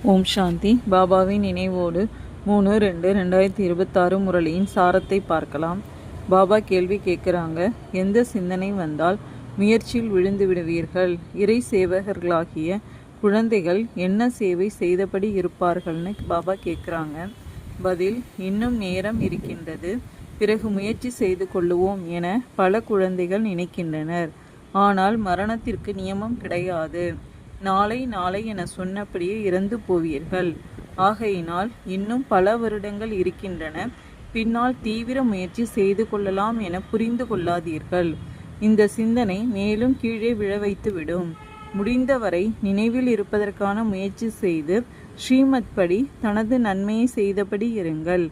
ஓம் சாந்தி. பாபாவின் நினைவோடு 3/2/2026 முரளியின் சாரத்தை பார்க்கலாம். பாபா கேள்வி கேட்குறாங்க, எந்த சிந்தனை வந்தால் முயற்சியில் விழுந்து விடுவீர்கள்? இறை சேவகர்களாகிய குழந்தைகள் என்ன சேவை செய்தபடி இருப்பார்கள்னு பாபா கேட்குறாங்க. பதில், இன்னும் நேரம் இருக்கின்றது, பிறகு முயற்சி செய்து கொள்ளுவோம் என பல குழந்தைகள் நினைக்கின்றனர். ஆனால் மரணத்திற்கு நியமம் கிடையாது. நாளை நாளை என சொன்னபடியே இறந்து போவீர்கள். ஆகையினால் இன்னும் பல வருடங்கள் இருக்கின்றன, பின்னால் தீவிர முயற்சி செய்து கொள்ளலாம் என புரிந்து கொள்ளாதீர்கள். இந்த சிந்தனை மேலும் கீழே விழ வைத்துவிடும். முடிந்தவரை நினைவில் இருப்பதற்கான முயற்சி செய்து ஸ்ரீமத் படி தனது நன்மையை செய்தபடி இருங்கள்.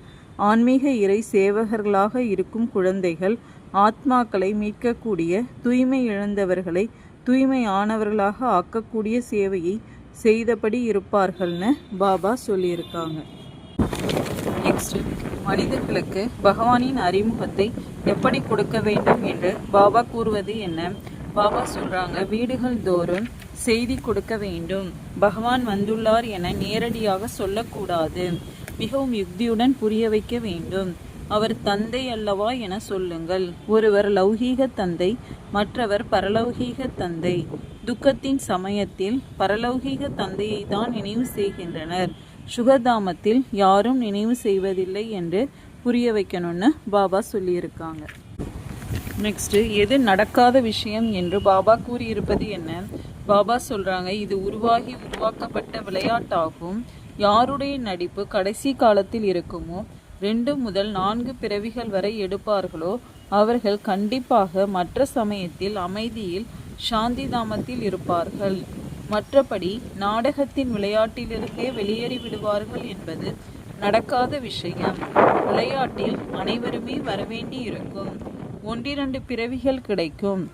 ஆன்மீக இறை சேவகர்களாக இருக்கும் குழந்தைகள் ஆத்மாக்களை மீட்கக்கூடிய, தூய்மை இழந்தவர்களை தூய்மையானவர்களாக ஆக்கக்கூடிய சேவையை செய்தபடி இருப்பார்கள்னு பாபா சொல்லியிருக்காங்க. நெக்ஸ்ட், மனிதர்களுக்கு பகவானின் அறிமுகத்தை எப்படி கொடுக்க வேண்டும் என்று பாபா கூறுவது என்ன? பாபா சொல்றாங்க, வீடுகள் தோறும் செய்தி கொடுக்க வேண்டும். பகவான் வந்துள்ளார் என நேரடியாக சொல்லக்கூடாது, மிகவும் யுக்தியுடன் புரிய வைக்க வேண்டும். அவர் தந்தை அல்லவா என சொல்லுங்கள். ஒருவர் லௌகீக தந்தை, மற்றவர் பரலௌகீக தந்தை. துக்கத்தின் சமயத்தில் பரலௌகீக தந்தையை தான் நினைவு செய்கின்றனர். சுகதாமத்தில் யாரும் நினைவு செய்வதில்லை என்று புரிய வைக்கணும்னு பாபா சொல்லியிருக்காங்க. நெக்ஸ்ட், எது நடக்காத விஷயம் என்று பாபா கூறியிருப்பது என்ன? பாபா சொல்றாங்க, இது உருவாக்கப்பட்ட விளையாட்டாகும். யாருடைய நடிப்பு கடைசி காலத்தில் இருக்குமோ, 2 முதல் 4 பிறவிகள் வரை எடுப்பார்களோ அவர்கள் கண்டிப்பாக மற்ற சமயத்தில் அமைதியில் சாந்தி தாமத்தில் இருப்பார்கள். மற்றபடி நாடகத்தின் விளையாட்டிலிருந்தே வெளியேறி விடுவார்கள் என்பது நடக்காத விஷயம். விளையாட்டில் அனைவருமே வரவேண்டி இருக்கும். 1-2 பிறவிகள் கிடைக்கும்.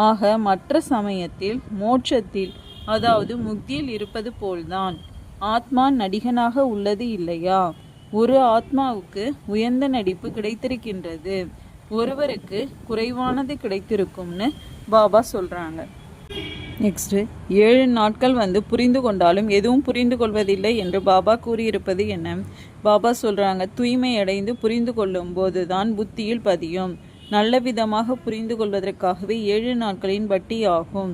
ஆக மற்ற சமயத்தில் மோட்சத்தில், அதாவது முக்தியில் இருப்பது போல்தான். ஆத்மா நடிகனாக உள்ளது இல்லையா? ஒரு ஆத்மாவுக்கு உயர்ந்த நடிப்பு கிடைத்திருக்கின்றது, ஒருவருக்கு குறைவானது கிடைத்திருக்கும்னு பாபா சொல்றாங்க. நெக்ஸ்ட், 7 நாட்கள் புரிந்து கொண்டாலும் எதுவும் புரிந்து கொள்வதில்லை என்று பாபா கூறியிருப்பது என்ன? பாபா சொல்றாங்க, தூய்மை அடைந்து புரிந்து கொள்ளும் போதுதான் புத்தியில் பதியும். நல்ல விதமாக புரிந்து கொள்வதற்காகவே 7 நாட்களின் வட்டி ஆகும்.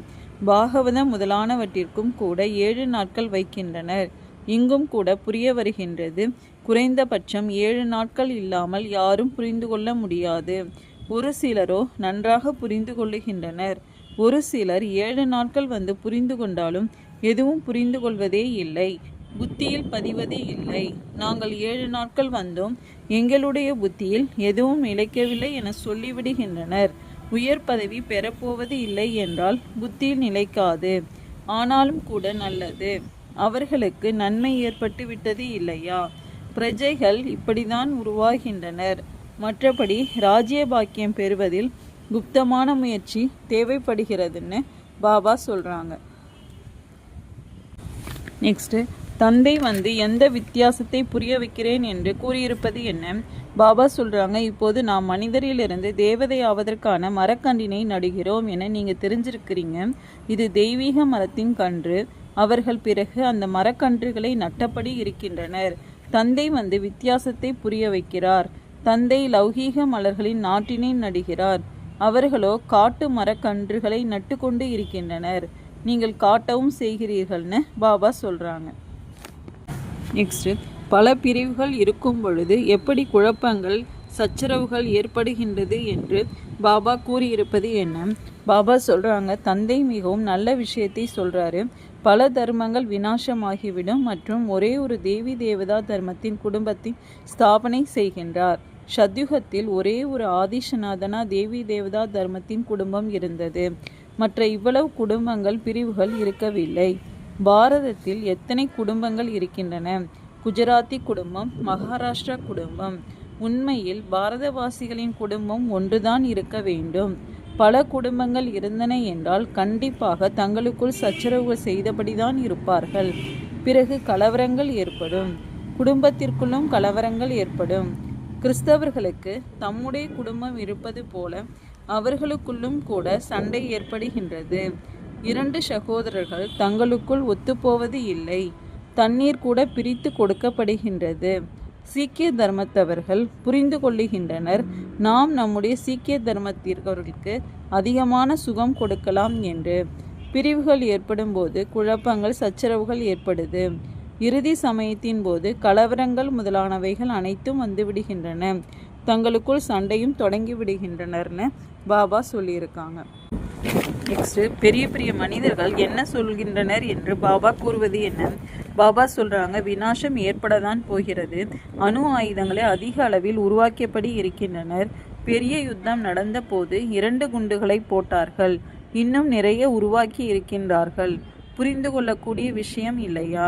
பாகவதம் முதலானவற்றிற்கும் கூட 7 நாட்கள் வைக்கின்றனர். இங்கும் கூட புரிய வருகின்றது, குறைந்தபட்சம் 7 நாட்கள் இல்லாமல் யாரும் புரிந்து கொள்ள முடியாது. ஒரு சிலரோ நன்றாக புரிந்து கொள்ளுகின்றனர். ஒரு சிலர் 7 நாட்கள் புரிந்து கொண்டாலும் எதுவும் புரிந்து கொள்வதே இல்லை, புத்தியில் பதிவதே இல்லை. நாங்கள் 7 நாட்கள் வந்தோம், எங்களுடைய புத்தியில் எதுவும் நிலைக்கவில்லை என சொல்லிவிடுகின்றனர். உயர் பதவி பெறப்போவது இல்லை என்றால் புத்தியில் நிலைக்காது. ஆனாலும் கூட நல்லது, அவர்களுக்கு நன்மை ஏற்பட்டு விட்டது இல்லையா? பிரஜைகள் இப்படிதான் உருவாகின்றனர். மற்றபடி ராஜ்ய பாக்கியம் பெறுவதில் குப்தமான முயற்சி தேவைப்படுகிறதுன்னு பாபா சொல்றாங்க. நெக்ஸ்ட், தந்தை எந்த வித்தியாசத்தை புரிய வைக்கிறேன் என்று கூறியிருப்பது என்ன? பாபா சொல்றாங்க, இப்போது நாம் மனிதரிலிருந்து தேவதை ஆவதற்கான மரக்கன்றினை நடுகிறோம் என நீங்க தெரிஞ்சிருக்கிறீங்க. இது தெய்வீக மரத்தின் கன்று. அவர்கள் பிறகு அந்த மரக்கன்றுகளை நட்டபடி இருக்கின்றனர். தந்தை வித்தியாசத்தை புரிய வைக்கிறார். தந்தை லௌகீக மலர்களின் நாட்டினை நடுகிறார். அவர்களோ காட்டு மரக்கன்றுகளை நட்டு கொண்டு இருக்கின்றனர். நீங்கள் காட்டவும் செய்கிறீர்கள்னு பாபா சொல்றாங்க. நெக்ஸ்ட், பல பிரிவுகள் இருக்கும் பொழுது எப்படி குழப்பங்கள் சச்சரவுகள் ஏற்படுகின்றது என்று பாபா கூறியிருப்பது என்ன? பாபா சொல்றாங்க, தந்தை மிகவும் நல்ல விஷயத்தை சொல்றாரு. பல தர்மங்கள் விநாசமாகிவிடும் மற்றும் ஒரே ஒரு தேவி தேவதா தர்மத்தின் குடும்பத்தை ஸ்தாபனை செய்கின்றார். சத்யுகத்தில் ஒரே ஒரு ஆதிசநாதனா தேவி தேவதா தர்மத்தின் குடும்பம் இருந்தது. மற்ற இவ்வளவு குடும்பங்கள் பிரிவுகள் இருக்கவில்லை. பாரதத்தில் எத்தனை குடும்பங்கள் இருக்கின்றன? குஜராத்தி குடும்பம், மகாராஷ்டிரா குடும்பம். உண்மையில் பாரதவாசிகளின் குடும்பம் ஒன்றுதான் இருக்க வேண்டும். பல குடும்பங்கள் இருந்தன என்றால் கண்டிப்பாக தங்களுக்குள் சச்சரவுகள் செய்தபடிதான் இருப்பார்கள். பிறகு கலவரங்கள் ஏற்படும். குடும்பத்திற்குள்ளும் கலவரங்கள் ஏற்படும். கிறிஸ்தவர்களுக்கு தம்முடைய குடும்பம் இருப்பது போல அவர்களுக்குள்ளும் கூட சண்டை ஏற்படுகின்றது. 2 சகோதரர்கள் தங்களுக்குள் ஒத்துப்போவது இல்லை. தண்ணீர் கூட பிரித்து கொடுக்கப்படுகின்றது. சீக்கிய தர்மத்தவர்கள் புரிந்து கொள்ளுகின்றனர், நாம் நம்முடைய சீக்கிய தர்மத்திற்கு அதிகமான சுகம் கொடுக்கலாம் என்று. பிரிவுகள் ஏற்படும் போது குழப்பங்கள், சச்சரவுகள் ஏற்படுது. இறுதி சமயத்தின் போது கலவரங்கள் முதலானவைகள் அனைத்தும் வந்துவிடுகின்றன. தங்களுக்குள் சண்டையும் தொடங்கி விடுகின்றனர்னு பாபா சொல்லியிருக்காங்க. நெக்ஸ்ட், பெரிய பெரிய மனிதர்கள் என்ன சொல்கின்றனர் என்று பாபா கூறுவது என்ன? பாபா சொல்றாங்க, விநாசம் ஏற்படத்தான் போகிறது. அணு ஆயுதங்களை அதிக அளவில் உருவாக்கியபடி இருக்கின்றனர். பெரிய யுத்தம் நடந்த போது 2 குண்டுகளை போட்டார்கள். இன்னும் நிறைய உருவாக்கி இருக்கின்றார்கள். புரிந்து கொள்ளக்கூடிய விஷயம் இல்லையா?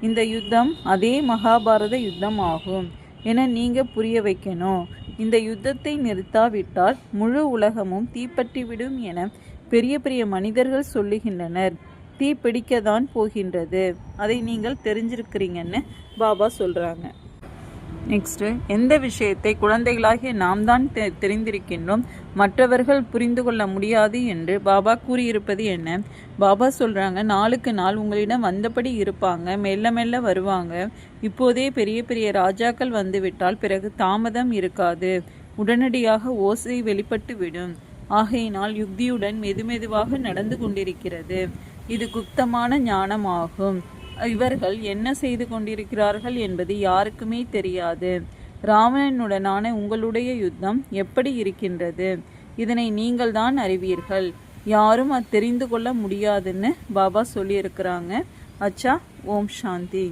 இந்த யுத்தம் அதே மகாபாரத யுத்தம் ஆகும் என நீங்க புரிய வைக்கணும். இந்த யுத்தத்தை நிறுத்தாவிட்டால் முழு உலகமும் தீப்பற்றிவிடும் என பெரிய பெரிய மனிதர்கள் சொல்லுகின்றனர். தீ பிடிக்கத்தான் போகின்றது. அதை நீங்கள் தெரிஞ்சிருக்கிறீங்கன்னு பாபா சொல்றாங்க. நெக்ஸ்ட், எந்த விஷயத்தை குழந்தைகளாகிய நாம் தான் தெரிந்திருக்கின்றோம், மற்றவர்கள் புரிந்து கொள்ள முடியாது என்று பாபா கூறியிருப்பது என்ன? பாபா சொல்றாங்க, நாளுக்கு நாள் உங்களிடம் வந்தபடி இருப்பாங்க, மெல்ல மெல்ல வருவாங்க. இப்போதே பெரிய பெரிய ராஜாக்கள் வந்துவிட்டால் பிறகு தாமதம் இருக்காது, உடனடியாக ஓசை வெளிப்பட்டு விடும். ஆகையினால் யுக்தியுடன் மெதுமெதுவாக நடந்து கொண்டிருக்கிறது. இது குப்தமான ஞானமாகும். இவர்கள் என்ன செய்து கொண்டிருக்கிறார்கள் என்பது யாருக்குமே தெரியாது. ராவணனுடனான உங்களுடைய யுத்தம் எப்படி இருக்கின்றது? இதனை நீங்கள் தான் அறிவீர்கள். யாரும் தெரிந்து கொள்ள முடியாதுன்னு பாபா சொல்லியிருக்கிறாங்க. அச்சா, ஓம் சாந்தி.